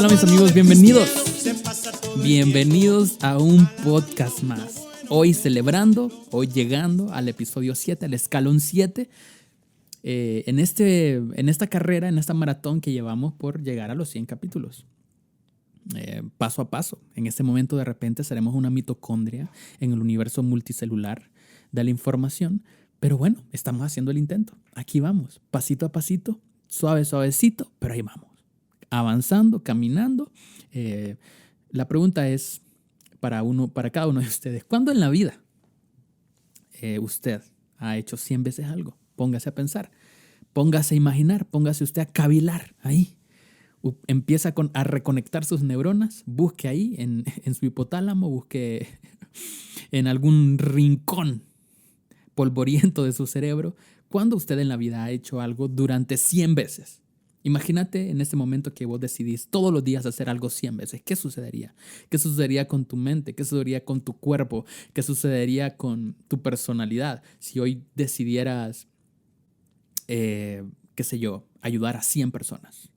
Hola mis amigos, bienvenidos. Bienvenidos a un podcast más. Hoy celebrando, hoy llegando al episodio 7, al escalón 7. En esta carrera, en esta maratón que llevamos por llegar a los 100 capítulos. Paso a paso. En este momento de repente seremos una mitocondria en el universo multicelular de la información. Pero bueno, estamos haciendo el intento. Aquí vamos, pasito a pasito, suavecito, pero ahí vamos. Avanzando, caminando. La pregunta es para cada uno de ustedes. ¿Cuándo en la vida usted ha hecho 100 veces algo? Póngase a pensar, póngase a imaginar, póngase usted a cavilar ahí. Empieza a reconectar sus neuronas, busque ahí en su hipotálamo, busque en algún rincón polvoriento de su cerebro. ¿Cuándo usted en la vida ha hecho algo durante 100 veces? Imagínate en este momento que vos decidís todos los días hacer algo 100 veces. ¿Qué sucedería? ¿Qué sucedería con tu mente? ¿Qué sucedería con tu cuerpo? ¿Qué sucedería con tu personalidad? Si hoy decidieras, qué sé yo, ayudar a 100 personas.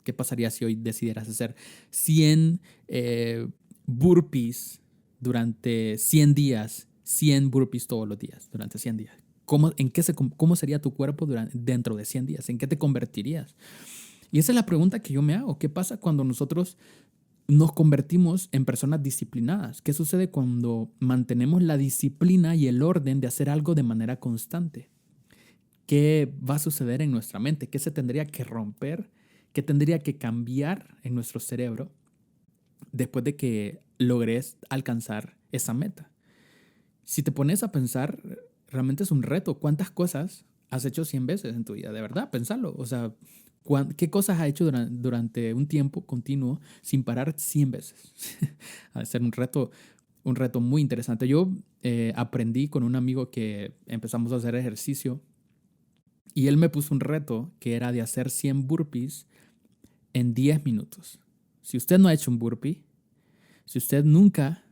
¿Qué pasaría si hoy decidieras hacer 100 burpees durante 100 días? 100 burpees todos los días durante 100 días. ¿Cómo sería tu cuerpo dentro de 100 días? ¿En qué te convertirías? Y esa es la pregunta que yo me hago. ¿Qué pasa cuando nosotros nos convertimos en personas disciplinadas? ¿Qué sucede cuando mantenemos la disciplina y el orden de hacer algo de manera constante? ¿Qué va a suceder en nuestra mente? ¿Qué se tendría que romper? ¿Qué tendría que cambiar en nuestro cerebro después de que logres alcanzar esa meta? Si te pones a pensar, realmente es un reto. ¿Cuántas cosas has hecho 100 veces en tu vida? De verdad, pensarlo. O sea, ¿qué cosas has hecho durante un tiempo continuo sin parar 100 veces? Ha de ser un reto muy interesante. Yo aprendí con un amigo que empezamos a hacer ejercicio y él me puso un reto que era de hacer 100 burpees en 10 minutos. Si usted no ha hecho un burpee, si usted nunca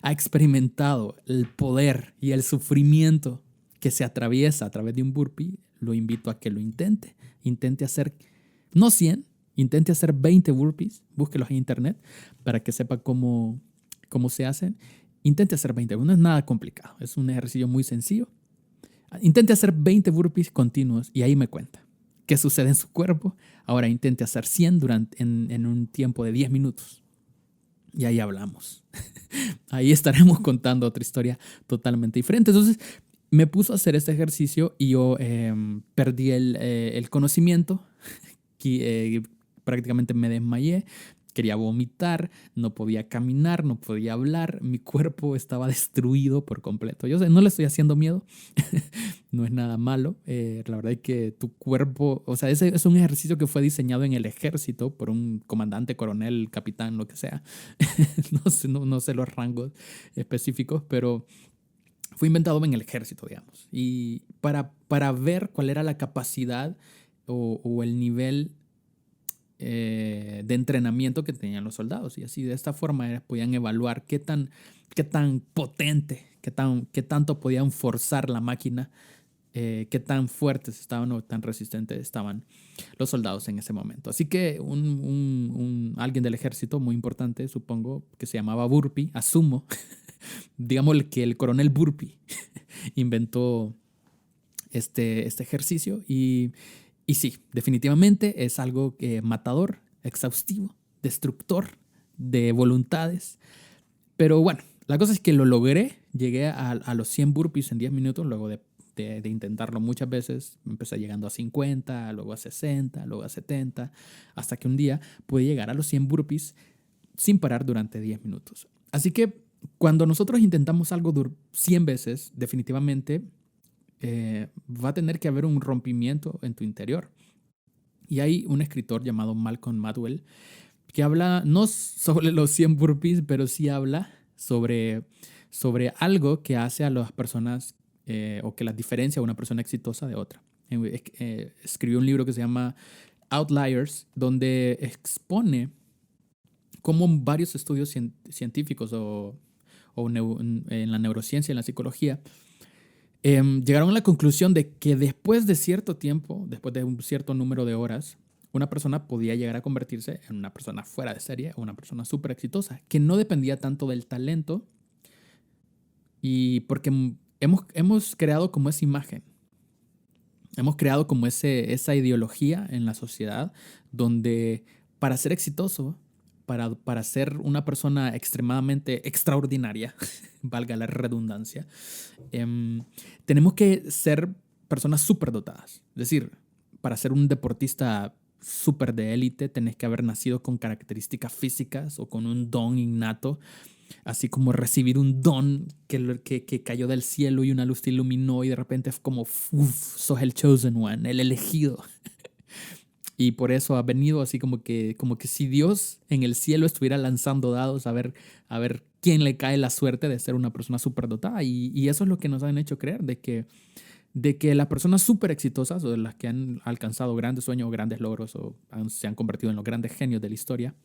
ha experimentado el poder y el sufrimiento que se atraviesa a través de un burpee, lo invito a que lo intente. Intente hacer, no 100, intente hacer 20 burpees, búsquelos en internet para que sepa cómo se hacen. Intente hacer 20, no es nada complicado, es un ejercicio muy sencillo. Intente hacer 20 burpees continuos y ahí me cuenta qué sucede en su cuerpo. Ahora intente hacer 100 en un tiempo de 10 minutos. Y ahí hablamos. Ahí estaremos contando otra historia totalmente diferente. Entonces me puso a hacer este ejercicio y yo perdí el conocimiento. Prácticamente me desmayé. Quería vomitar, no podía caminar, no podía hablar. Mi cuerpo estaba destruido por completo. Yo sé, no le estoy haciendo miedo. No es nada malo. La verdad es que tu cuerpo, o sea, ese es un ejercicio que fue diseñado en el ejército por un comandante, coronel, capitán, lo que sea. No sé los rangos específicos, pero fue inventado en el ejército, digamos. Y para ver cuál era la capacidad o el nivel de entrenamiento que tenían los soldados. Y así de esta forma podían evaluar qué tan potente, qué tanto podían forzar la máquina, qué tan fuertes estaban o tan resistentes estaban los soldados en ese momento. Así que alguien del ejército muy importante, supongo, que se llamaba Burpee, asumo, digamos que el coronel Burpee inventó este ejercicio y sí, definitivamente es algo matador, exhaustivo, destructor de voluntades. Pero bueno, la cosa es que lo logré. Llegué a los 100 burpees en 10 minutos luego de intentarlo muchas veces. Empecé llegando a 50, luego a 60, luego a 70, hasta que un día pude llegar a los 100 burpees sin parar durante 10 minutos. Así que cuando nosotros intentamos algo 100 veces, definitivamente va a tener que haber un rompimiento en tu interior. Y hay un escritor llamado Malcolm Gladwell que habla no sobre los 100 burpees, pero sí habla sobre algo que hace a las personas o que las diferencia a una persona exitosa de otra. Escribió un libro que se llama Outliers, donde expone cómo varios estudios científicos o en la neurociencia, en la psicología, llegaron a la conclusión de que después de cierto tiempo, después de un cierto número de horas una persona podía llegar a convertirse en una persona fuera de serie o una persona súper exitosa, que no dependía tanto del talento y porque hemos creado como esa imagen, hemos creado como esa ideología en la sociedad donde para ser exitoso, para ser una persona extremadamente extraordinaria, valga la redundancia, tenemos que ser personas súper dotadas. Es decir, para ser un deportista súper de élite, tenés que haber nacido con características físicas o con un don innato, así como recibir un don que cayó del cielo y una luz te iluminó y de repente es como, uf, sos el chosen one, el elegido. Y por eso ha venido así como que si Dios en el cielo estuviera lanzando dados a ver quién le cae la suerte de ser una persona superdotada. Y eso es lo que nos han hecho creer, de que las personas súper exitosas o de las que han alcanzado grandes sueños o grandes logros o se han convertido en los grandes genios de la historia,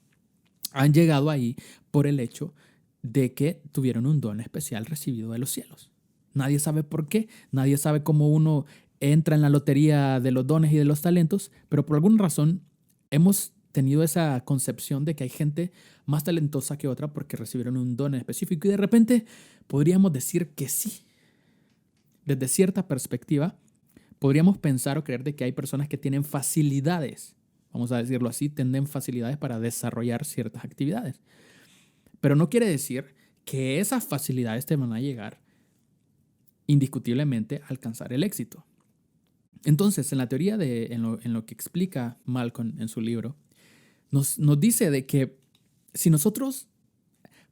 han llegado ahí por el hecho de que tuvieron un don especial recibido de los cielos. Nadie sabe por qué, nadie sabe cómo uno entra en la lotería de los dones y de los talentos, pero por alguna razón hemos tenido esa concepción de que hay gente más talentosa que otra porque recibieron un don específico y de repente podríamos decir que sí. Desde cierta perspectiva, podríamos pensar o creer de que hay personas que tienen facilidades, vamos a decirlo así, tienen facilidades para desarrollar ciertas actividades. Pero no quiere decir que esas facilidades te van a llegar indiscutiblemente a alcanzar el éxito. Entonces, en la teoría en lo que explica Malcolm en su libro, nos dice de que si nosotros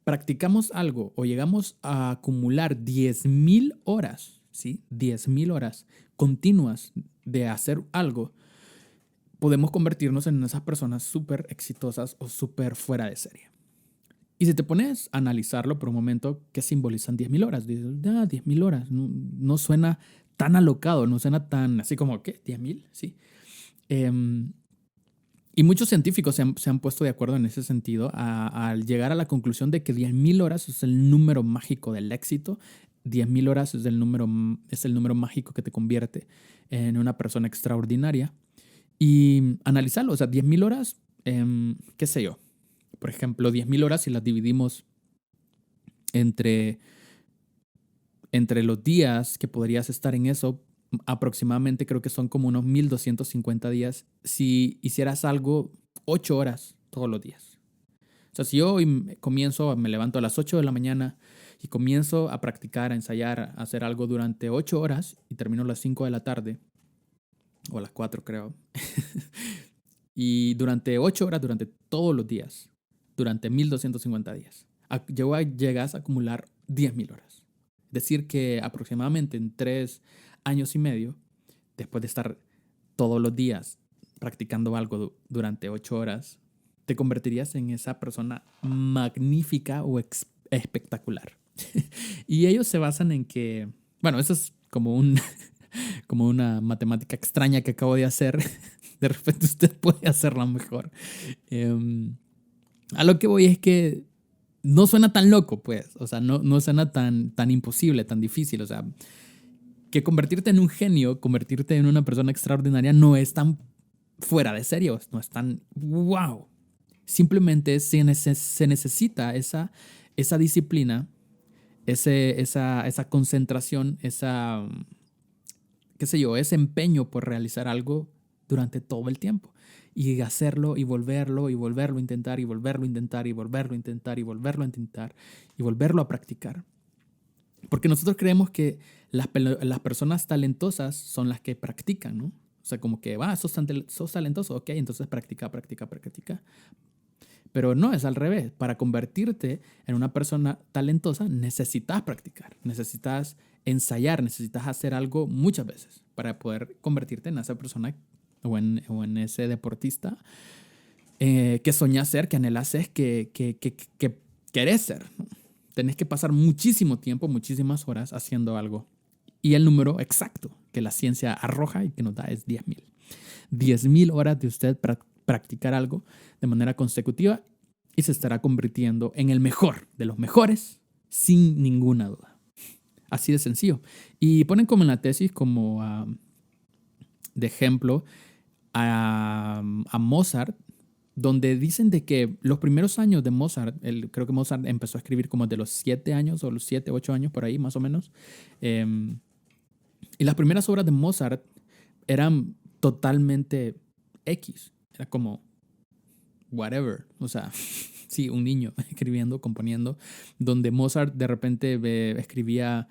practicamos algo o llegamos a acumular 10,000 horas, ¿sí? 10,000 horas continuas de hacer algo, podemos convertirnos en esas personas súper exitosas o súper fuera de serie. Y si te pones a analizarlo por un momento, ¿qué simbolizan 10,000 horas? Dices, 10,000 horas, no suena tan alocado, no suena tan así como, ¿qué? ¿10,000? Sí. Y muchos científicos se han puesto de acuerdo en ese sentido al llegar a la conclusión de que 10,000 horas es el número mágico del éxito. 10,000 horas es el número mágico que te convierte en una persona extraordinaria. Y analizarlo, o sea, 10,000 horas, qué sé yo. Por ejemplo, 10,000 horas si las dividimos entre los días que podrías estar en eso, aproximadamente creo que son como unos 1,250 días si hicieras algo 8 horas todos los días. O sea, si yo hoy me levanto a las 8 de la mañana y comienzo a practicar, a ensayar, a hacer algo durante 8 horas y termino a las 5 de la tarde, o a las 4 creo, y durante 8 horas, durante todos los días, durante 1,250 días, llegas a acumular 10,000 horas. Es decir, que aproximadamente en 3 años y medio, después de estar todos los días practicando algo durante 8 horas, te convertirías en esa persona magnífica o espectacular. Y ellos se basan en que, bueno, eso es como como una matemática extraña que acabo de hacer. De repente usted puede hacerla mejor. A lo que voy es que no suena tan loco, pues. O sea, no suena tan imposible, tan difícil. O sea, que convertirte en un genio, convertirte en una persona extraordinaria no es tan fuera de serio, no es tan wow. Simplemente se necesita esa disciplina, esa concentración, qué sé yo, ese empeño por realizar algo durante todo el tiempo. Y hacerlo y volverlo a intentar y volverlo a intentar y volverlo a intentar y volverlo a intentar y volverlo a practicar. Porque nosotros creemos que las personas talentosas son las que practican, ¿no? O sea, como que, sos talentoso, ok, entonces practica. Pero no, es al revés. Para convertirte en una persona talentosa necesitas practicar, necesitas ensayar, necesitas hacer algo muchas veces para poder convertirte en esa persona o en ese deportista que soñás ser, que anhelás ser, que querés ser, ¿no? Tenés que pasar muchísimo tiempo, muchísimas horas haciendo algo. Y el número exacto que la ciencia arroja y que nos da es 10,000. 10,000 horas de usted practicar algo de manera consecutiva y se estará convirtiendo en el mejor de los mejores sin ninguna duda. Así de sencillo. Y ponen como en la tesis como de ejemplo a Mozart, donde dicen de que los primeros años de Mozart, creo que Mozart empezó a escribir como de los 7 años o los 7, 8 años por ahí más o menos. em, y las primeras obras de Mozart eran totalmente X. Era como whatever. O sea, sí, un niño escribiendo, componiendo, donde Mozart de repente escribía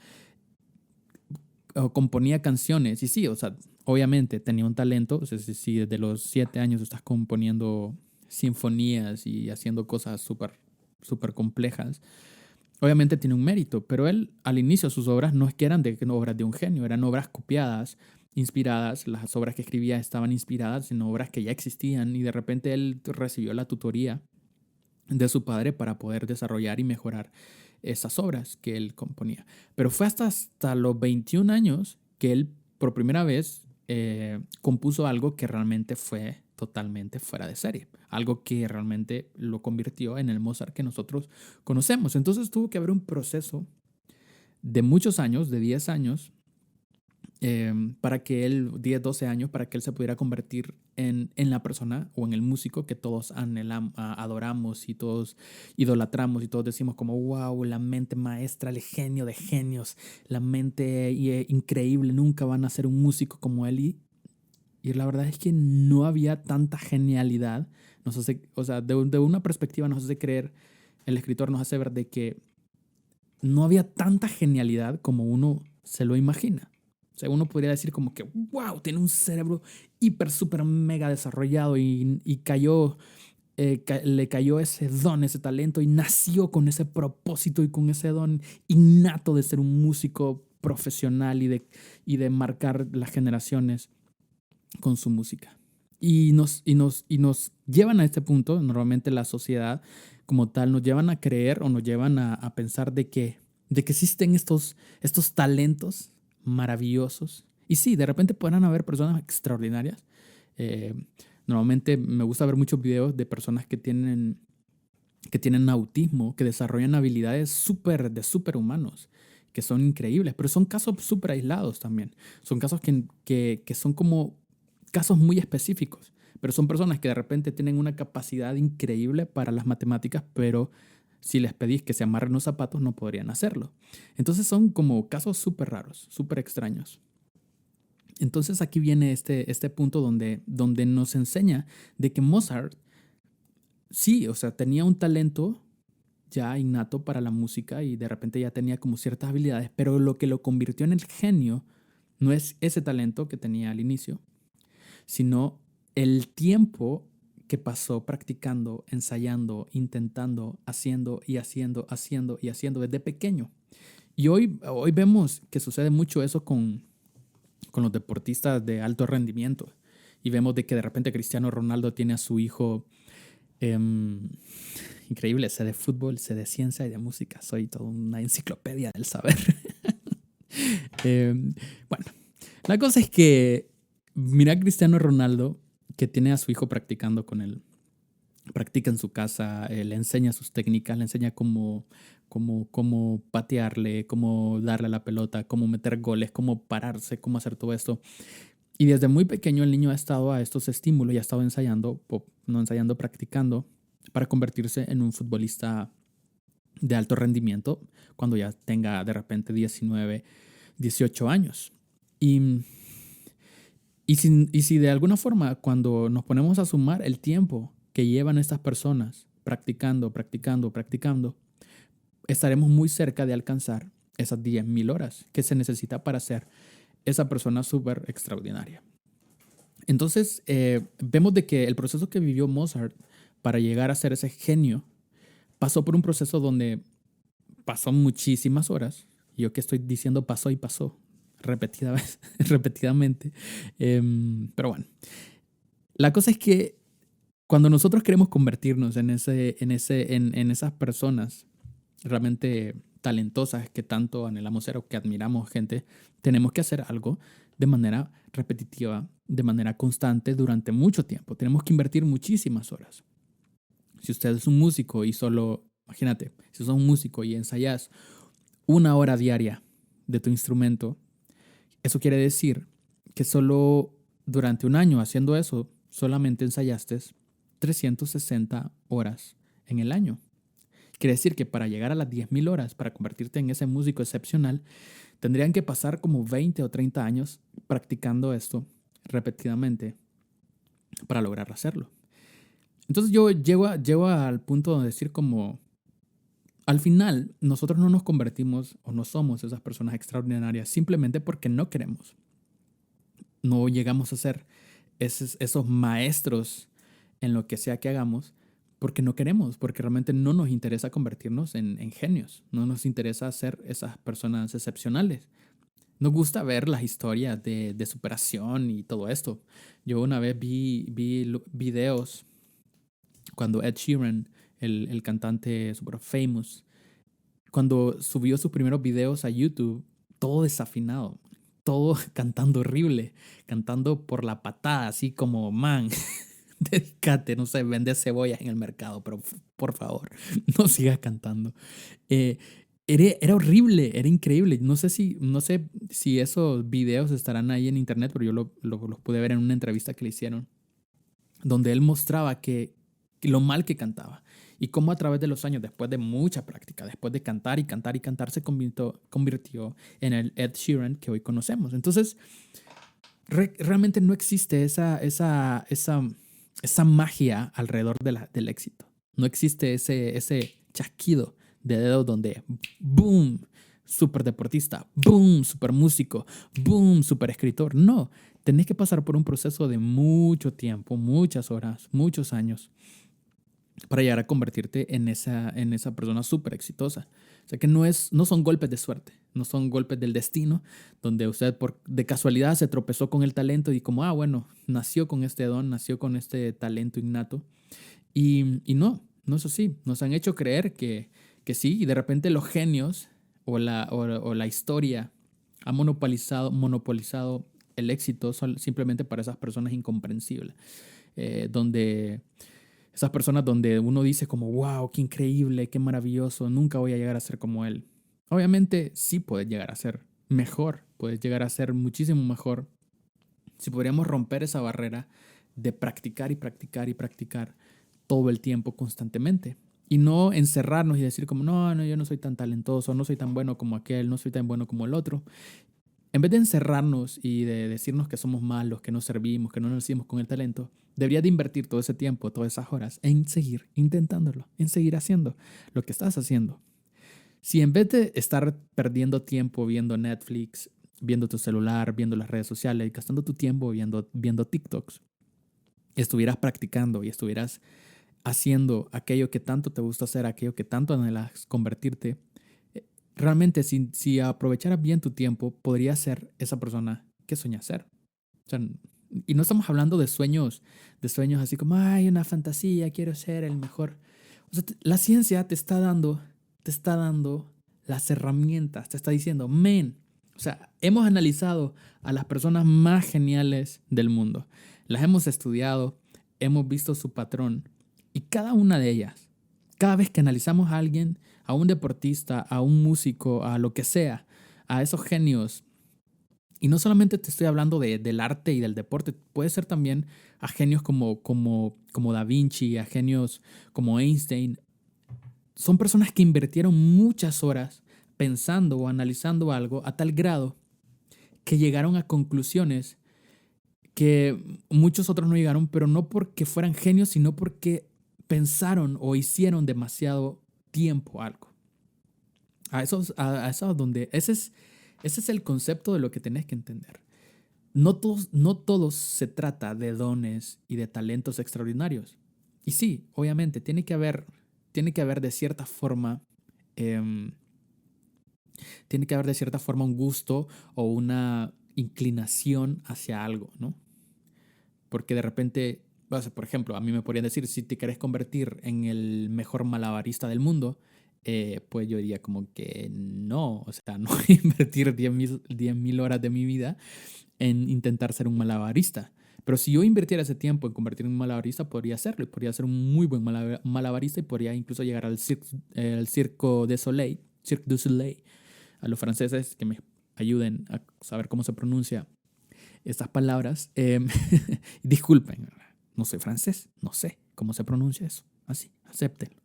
o componía canciones. Y sí, o sea, obviamente tenía un talento. O sea, si desde los 7 años estás componiendo sinfonías y haciendo cosas súper súper complejas, obviamente tiene un mérito, pero él al inicio sus obras no es que eran obras de un genio, eran obras copiadas, inspiradas, las obras que escribía estaban inspiradas en obras que ya existían y de repente él recibió la tutoría de su padre para poder desarrollar y mejorar esas obras que él componía. Pero fue hasta los 21 años que él por primera vez compuso algo que realmente fue totalmente fuera de serie, algo que realmente lo convirtió en el Mozart que nosotros conocemos. Entonces tuvo que haber un proceso de muchos años, de 10 años, para que él, 10 12 años, para que él se pudiera convertir en la persona o en el músico que todos adoramos y todos idolatramos y todos decimos como, wow, la mente maestra, el genio de genios, la mente increíble, nunca van a ser un músico como él. Y la verdad es que no había tanta genialidad. Nos hace, o sea, de una perspectiva nos hace creer, el escritor nos hace ver de que no había tanta genialidad como uno se lo imagina. O sea, uno podría decir como que, wow, tiene un cerebro hiper, súper, mega desarrollado y cayó, le cayó ese don, ese talento y nació con ese propósito y con ese don innato de ser un músico profesional y de marcar las generaciones con su música. Y nos llevan a este punto, normalmente la sociedad como tal, nos llevan a creer o nos llevan a pensar de que existen estos talentos maravillosos. Y sí, de repente podrán haber personas extraordinarias. Eh, Normalmente me gusta ver muchos videos de personas que tienen autismo, que desarrollan habilidades de superhumanos, que son increíbles, pero son casos súper aislados también. Son casos que son como casos muy específicos, pero son personas que de repente tienen una capacidad increíble para las matemáticas, pero si les pedís que se amarren los zapatos no podrían hacerlo. Entonces son como casos súper raros, súper extraños. Entonces aquí viene este punto donde nos enseña de que Mozart, sí, o sea, tenía un talento ya innato para la música y de repente ya tenía como ciertas habilidades, pero lo que lo convirtió en el genio no es ese talento que tenía al inicio, sino el tiempo que pasó practicando, ensayando, intentando, haciendo y haciendo, haciendo y haciendo desde pequeño. Y hoy vemos que sucede mucho eso con los deportistas de alto rendimiento. Y vemos de que de repente Cristiano Ronaldo tiene a su hijo increíble, sé de fútbol, sé de ciencia y de música. Soy toda una enciclopedia del saber. Bueno, la cosa es que mira a Cristiano Ronaldo que tiene a su hijo practicando con él. Practica en su casa, le enseña sus técnicas, le enseña cómo patearle, cómo darle a la pelota, cómo meter goles, cómo pararse, cómo hacer todo esto. Y desde muy pequeño el niño ha estado a estos estímulos y ha estado ensayando, no ensayando, practicando para convertirse en un futbolista de alto rendimiento cuando ya tenga de repente 19, 18 años. Y, y si de alguna forma cuando nos ponemos a sumar el tiempo que llevan estas personas practicando, practicando, practicando, estaremos muy cerca de alcanzar esas 10.000 horas que se necesita para ser esa persona súper extraordinaria. Entonces, vemos de que el proceso que vivió Mozart para llegar a ser ese genio pasó por un proceso donde pasó muchísimas horas. Yo que estoy diciendo pasó y pasó repetidamente. Pero bueno, la cosa es que cuando nosotros queremos convertirnos en esas personas realmente talentosas que tanto anhelamos ser o que admiramos gente, tenemos que hacer algo de manera repetitiva, de manera constante durante mucho tiempo. Tenemos que invertir muchísimas horas. Si usted es un músico y solo, imagínate, si sos un músico y ensayas 1 hora diaria de tu instrumento, eso quiere decir que solo durante un año haciendo eso solamente ensayaste 360 horas en el año. Quiere decir que para llegar a las 10.000 horas, para convertirte en ese músico excepcional, tendrían que pasar como 20 o 30 años practicando esto repetidamente para lograr hacerlo. Entonces yo llego al punto de decir como, al final nosotros no nos convertimos o no somos esas personas extraordinarias simplemente porque no queremos. No llegamos a ser esos maestros en lo que sea que hagamos porque no queremos, porque realmente no nos interesa convertirnos en genios, no nos interesa ser esas personas excepcionales. Nos gusta ver las historias de superación y todo esto. Yo una vez vi videos cuando Ed Sheeran, el cantante super famous, cuando subió sus primeros videos a YouTube, todo desafinado, todo cantando horrible, cantando por la patada, así como, man, dedícate, no sé, vende cebollas en el mercado, pero por favor, no sigas cantando. Eh, era horrible, era increíble. No sé si esos videos estarán ahí en internet, pero yo los pude ver en una entrevista que le hicieron, donde él mostraba que lo mal que cantaba y cómo a través de los años, después de mucha práctica, después de cantar y cantar y cantar, se convirtió en el Ed Sheeran que hoy conocemos. Entonces, realmente no existe esa magia alrededor del éxito. No existe ese chasquido de dedos donde boom, super deportista, boom, super músico, boom, super escritor. No, tenés que pasar por un proceso de mucho tiempo, muchas horas, muchos años para llegar a convertirte en esa persona súper exitosa. O sea que no son golpes de suerte, no son golpes del destino, donde usted de casualidad se tropezó con el talento y como, bueno, nació con este don, nació con este talento innato. Y no es así. Nos han hecho creer que sí, y de repente los genios o la historia ha monopolizado el éxito simplemente para esas personas incomprensibles, donde esas personas donde uno dice como, wow, qué increíble, qué maravilloso, nunca voy a llegar a ser como él. Obviamente sí puedes llegar a ser mejor, puedes llegar a ser muchísimo mejor si podríamos romper esa barrera de practicar y practicar y practicar todo el tiempo constantemente. Y no encerrarnos y decir como, no, yo no soy tan talentoso, no soy tan bueno como aquel, no soy tan bueno como el otro. En vez de encerrarnos y de decirnos que somos malos, que no servimos, que no nacimos con el talento, deberías de invertir todo ese tiempo, todas esas horas en seguir intentándolo, en seguir haciendo lo que estás haciendo. Si en vez de estar perdiendo tiempo viendo Netflix, viendo tu celular, viendo las redes sociales, gastando tu tiempo viendo TikToks, estuvieras practicando y estuvieras haciendo aquello que tanto te gusta hacer, aquello que tanto anhelas convertirte, realmente si aprovecharas bien tu tiempo, podrías ser esa persona que sueñas ser. O sea, y no estamos hablando de sueños así como, ay, una fantasía, quiero ser el mejor. O sea, la ciencia te está dando las herramientas, te está diciendo, men, o sea, hemos analizado a las personas más geniales del mundo, las hemos estudiado, hemos visto su patrón y cada una de ellas, cada vez que analizamos a alguien, a un deportista, a un músico, a lo que sea, a esos genios, y no solamente te estoy hablando del arte y del deporte, puede ser también a genios como Da Vinci, a genios como Einstein. Son personas que invirtieron muchas horas pensando o analizando algo a tal grado que llegaron a conclusiones que muchos otros no llegaron, pero no porque fueran genios, sino porque pensaron o hicieron demasiado tiempo algo. Ese es el concepto de lo que tenés que entender. No todos se trata de dones y de talentos extraordinarios. Y sí, obviamente, tiene que haber de cierta forma, em, tiene que haber de cierta forma un gusto o una inclinación hacia algo, ¿no? Porque de repente, o sea, por ejemplo, a mí me podrían decir, si te querés convertir en el mejor malabarista del mundo, pues yo diría como que no, o sea, no voy a invertir 10.000 horas de mi vida en intentar ser un malabarista. Pero si yo invirtiera ese tiempo en convertirme en un malabarista, podría hacerlo. Y podría ser un muy buen malabarista y podría incluso llegar al Circo de Soleil, Cirque du Soleil. A los franceses que me ayuden a saber cómo se pronuncia estas palabras. Disculpen, No soy francés, no sé cómo se pronuncia eso. Así, acéptenlo.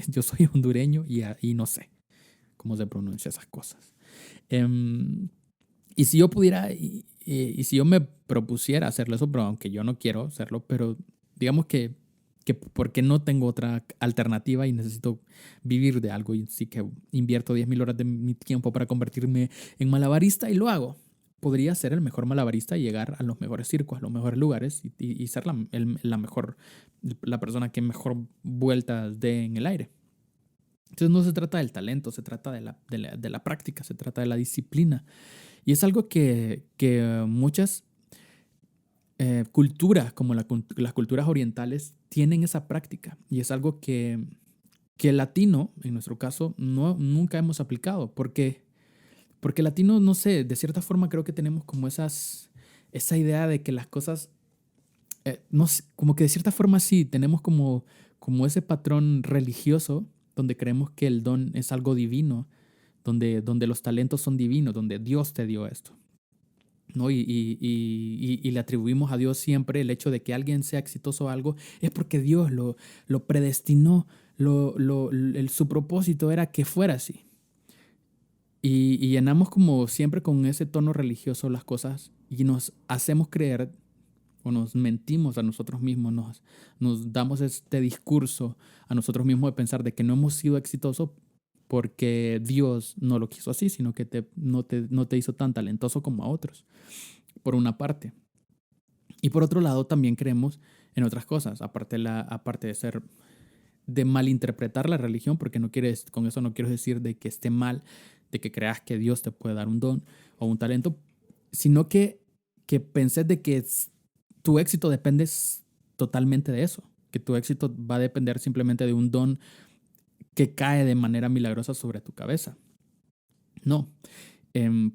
Yo soy hondureño y no sé cómo se pronuncia esas cosas. Em, y si yo pudiera, y si yo me propusiera hacerlo eso, pero aunque yo no quiero hacerlo, pero digamos que porque no tengo otra alternativa y necesito vivir de algo, y sí que invierto 10.000 horas de mi tiempo para convertirme en malabarista y lo hago. Podría ser el mejor malabarista y llegar a los mejores circos, a los mejores lugares y ser la persona que mejor vueltas dé en el aire. Entonces no se trata del talento, se trata de la práctica, se trata de la disciplina. Y es algo que muchas culturas, como las culturas orientales, tienen esa práctica. Y es algo que el latino, en nuestro caso, nunca hemos aplicado. Porque el latino, no sé, de cierta forma creo que tenemos como esa idea de que las cosas, no sé, como que de cierta forma sí, tenemos como ese patrón religioso donde creemos que el don es algo divino, donde los talentos son divinos, donde Dios te dio esto. ¿No? Y le atribuimos a Dios siempre el hecho de que alguien sea exitoso o algo, es porque Dios lo predestinó, su propósito era que fuera así. Y llenamos como siempre con ese tono religioso las cosas y nos hacemos creer o nos mentimos a nosotros mismos, nos damos este discurso a nosotros mismos de pensar de que no hemos sido exitosos porque Dios no lo quiso así, sino que no te hizo tan talentoso como a otros, por una parte. Y por otro lado, también creemos en otras cosas, aparte de malinterpretar la religión, porque con eso no quiero decir de que esté mal, de que creas que Dios te puede dar un don o un talento, sino que pensés de que tu éxito depende totalmente de eso, que tu éxito va a depender simplemente de un don que cae de manera milagrosa sobre tu cabeza. No.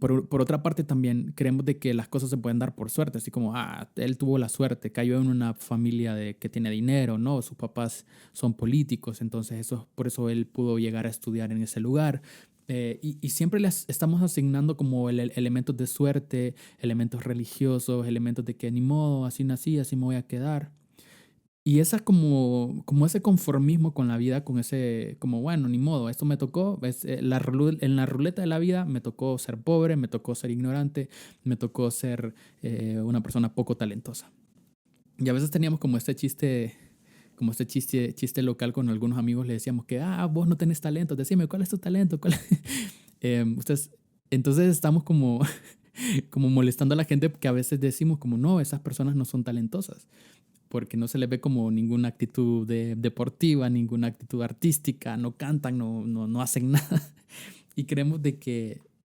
Por otra parte, también creemos de que las cosas se pueden dar por suerte, así como, él tuvo la suerte, cayó en una familia que tiene dinero, ¿no? Sus papás son políticos, entonces por eso él pudo llegar a estudiar en ese lugar. Y siempre les estamos asignando como elementos de suerte, elementos religiosos, elementos de que ni modo, así nací, así me voy a quedar. Y esa como ese conformismo con la vida, con ese, como bueno, ni modo, esto me tocó, en la ruleta de la vida me tocó ser pobre, me tocó ser ignorante, me tocó ser una persona poco talentosa. Y a veces teníamos como este chiste local con algunos amigos, le decíamos que, vos no tenés talento, decime, ¿cuál es tu talento? Ustedes, entonces estamos como molestando a la gente que a veces decimos como, no, esas personas no son talentosas porque no se les ve como ninguna actitud deportiva, ninguna actitud artística, no cantan, no hacen nada. Y creemos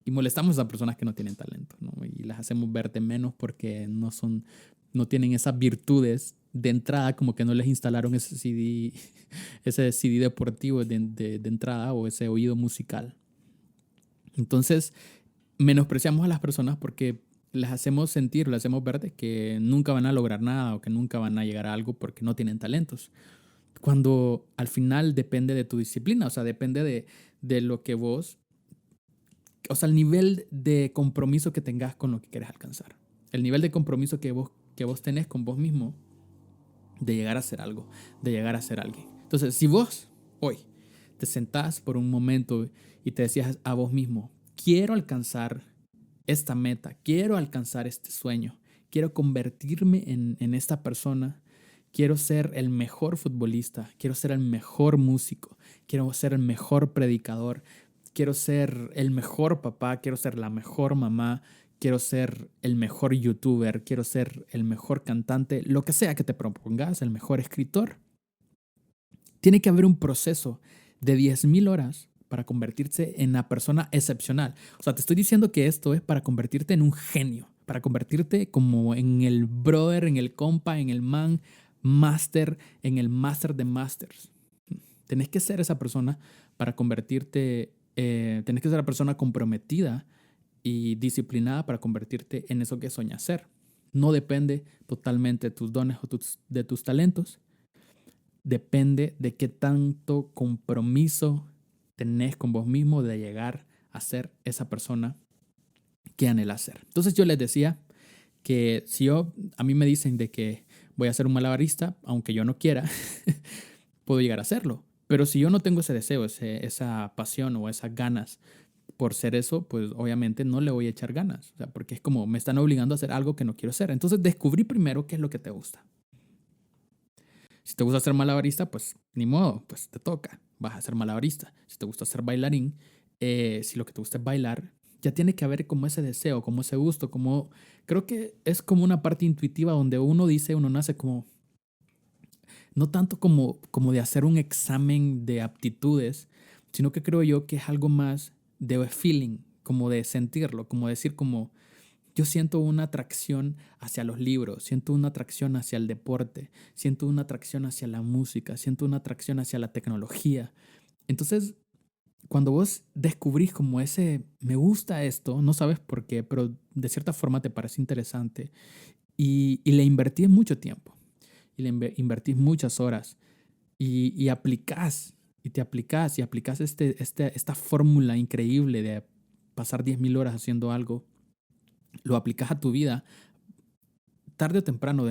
y molestamos a personas que no tienen talento, ¿no? Y las hacemos ver de menos porque no tienen esas virtudes de entrada, como que no les instalaron ese CD deportivo de entrada o ese oído musical. Entonces, menospreciamos a las personas porque les hacemos sentir, les hacemos ver de que nunca van a lograr nada o que nunca van a llegar a algo porque no tienen talentos. Cuando al final depende de tu disciplina, o sea, depende de lo que vos, o sea, el nivel de compromiso que tengas con lo que quieres alcanzar. El nivel de compromiso que vos tenés con vos mismo de llegar a ser algo, de llegar a ser alguien. Entonces, si vos hoy te sentás por un momento y te decías a vos mismo, quiero alcanzar esta meta, quiero alcanzar este sueño, quiero convertirme en esta persona, quiero ser el mejor futbolista, quiero ser el mejor músico, quiero ser el mejor predicador, quiero ser el mejor papá, quiero ser la mejor mamá, quiero ser el mejor youtuber, quiero ser el mejor cantante, lo que sea que te propongas, el mejor escritor. Tiene que haber un proceso de 10.000 horas para convertirse en una persona excepcional. O sea, te estoy diciendo que esto es para convertirte en un genio, para convertirte como en el brother, en el compa, en el man master, en el master de masters. Tenés que ser esa persona para convertirte, tenés que ser la persona comprometida y disciplinada para convertirte en eso que soñas ser. No depende totalmente de tus dones o de tus talentos, depende de qué tanto compromiso tenés con vos mismo de llegar a ser esa persona que anhelas ser. Entonces yo les decía que si a mí me dicen de que voy a ser un malabarista, aunque yo no quiera, puedo llegar a hacerlo. Pero si yo no tengo ese deseo, esa pasión o esas ganas por ser eso, pues obviamente no le voy a echar ganas. O sea, porque es como me están obligando a hacer algo que no quiero hacer. Entonces descubrí primero qué es lo que te gusta. Si te gusta ser malabarista, pues ni modo, pues te toca, vas a ser malabarista. Si te gusta ser bailarín, si lo que te gusta es bailar, ya tiene que haber como ese deseo, como ese gusto, como creo que es como una parte intuitiva donde uno dice, uno nace como, no tanto como de hacer un examen de aptitudes, sino que creo yo que es algo más de feeling, como de sentirlo, como decir como yo siento una atracción hacia los libros, siento una atracción hacia el deporte, siento una atracción hacia la música, siento una atracción hacia la tecnología. Entonces, cuando vos descubrís como ese, me gusta esto, no sabes por qué, pero de cierta forma te parece interesante y le invertís mucho tiempo y le invertís muchas horas y aplicás y te aplicás y aplicás esta fórmula increíble de pasar 10.000 horas haciendo algo, lo aplicas a tu vida, tarde o temprano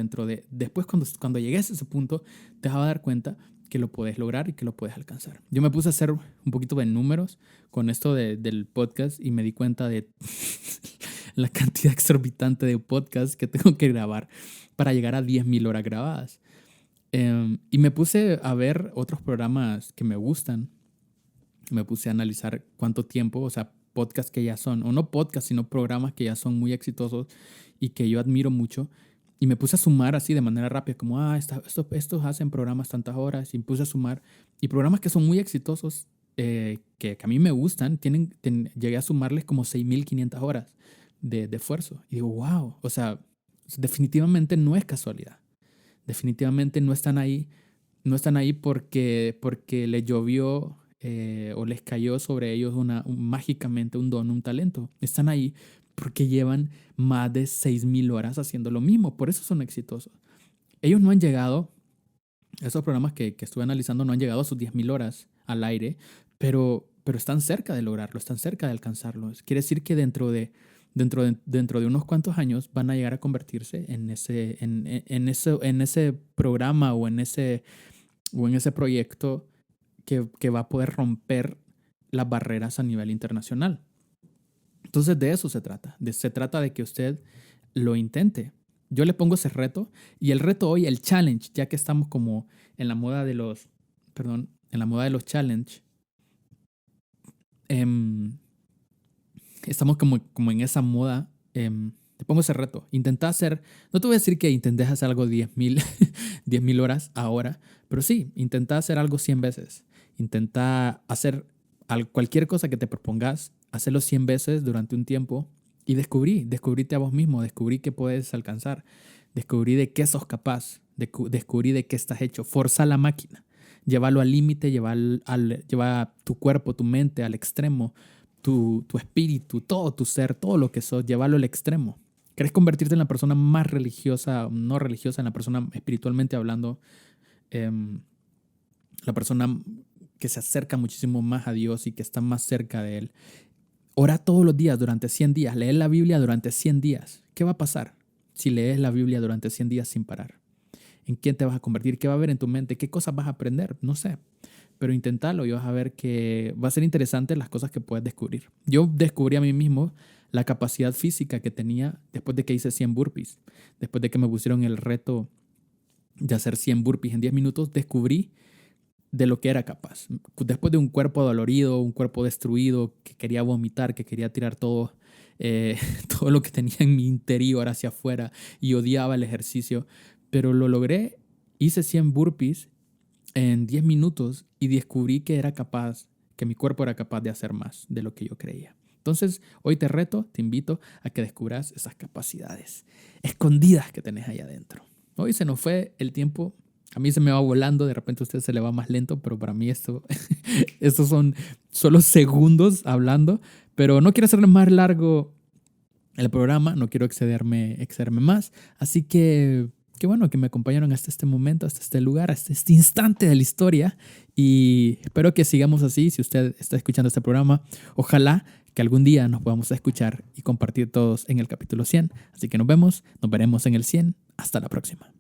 después cuando llegues a ese punto, te vas a dar cuenta que lo puedes lograr y que lo puedes alcanzar. Yo me puse a hacer un poquito de números con esto del podcast y me di cuenta de la cantidad exorbitante de podcasts que tengo que grabar para llegar a 10.000 horas grabadas. Y me puse a ver otros programas que me gustan. Me puse a analizar cuánto tiempo, o sea, podcasts que ya son, o no podcasts, sino programas que ya son muy exitosos y que yo admiro mucho. Y me puse a sumar así de manera rápida, como, estos hacen programas tantas horas. Y me puse a sumar. Y programas que son muy exitosos, que a mí me gustan, llegué a sumarles como 6.500 horas de esfuerzo. Y digo, wow, o sea, definitivamente no es casualidad. Definitivamente no están ahí porque les llovió o les cayó sobre ellos mágicamente un don, un talento. Están ahí porque llevan más de 6.000 horas haciendo lo mismo. Por eso son exitosos. Ellos no han llegado, esos programas que estuve analizando no han llegado a sus 10.000 horas al aire, pero están cerca de lograrlo, están cerca de alcanzarlo. Quiere decir que dentro de unos cuantos años van a llegar a convertirse en ese programa o en ese proyecto que va a poder romper las barreras a nivel internacional. Entonces de eso se trata. Se trata de que usted lo intente. Yo le pongo ese reto y el reto hoy, el challenge, ya que estamos como en la moda de los, perdón, en la moda de los challenge, estamos como en esa moda. Te pongo ese reto. Intenta hacer, no te voy a decir que intentes hacer algo 10.000 horas ahora, pero sí, intenta hacer algo 100 veces. Intenta hacer cualquier cosa que te propongas, hacerlo 100 veces durante un tiempo y descubríte a vos mismo, descubrí que puedes alcanzar, descubrí de qué sos capaz, descubrí de qué estás hecho. Forza la máquina, llévalo al límite, lleva tu cuerpo, tu mente al extremo, tu espíritu, todo tu ser, todo lo que sos, llévalo al extremo. ¿Querés convertirte en la persona más religiosa, no religiosa, en la persona espiritualmente hablando, la persona que se acerca muchísimo más a Dios y que está más cerca de Él? Ora todos los días durante 100 días, lee la Biblia durante 100 días. ¿Qué va a pasar si lees la Biblia durante 100 días sin parar? ¿En quién te vas a convertir? ¿Qué va a haber en tu mente? ¿Qué cosas vas a aprender? No sé. Pero inténtalo y vas a ver que va a ser interesante las cosas que puedes descubrir. Yo descubrí a mí mismo la capacidad física que tenía después de que hice 100 burpees. Después de que me pusieron el reto de hacer 100 burpees en 10 minutos, descubrí de lo que era capaz. Después de un cuerpo dolorido, un cuerpo destruido, que quería vomitar, que quería tirar todo, todo lo que tenía en mi interior hacia afuera y odiaba el ejercicio, pero lo logré. Hice 100 burpees en 10 minutos y descubrí que era capaz, que mi cuerpo era capaz de hacer más de lo que yo creía. Entonces, hoy te reto, te invito a que descubras esas capacidades escondidas que tenés ahí adentro. Hoy se nos fue el tiempo. A mí se me va volando, de repente a usted se le va más lento, pero para mí estos son solo segundos hablando. Pero no quiero hacerle más largo el programa, no quiero excederme más. Así que qué bueno que me acompañaron hasta este momento, hasta este lugar, hasta este instante de la historia. Y espero que sigamos así. Si usted está escuchando este programa, ojalá que algún día nos podamos escuchar y compartir todos en el capítulo 100. Así que nos veremos en el 100. Hasta la próxima.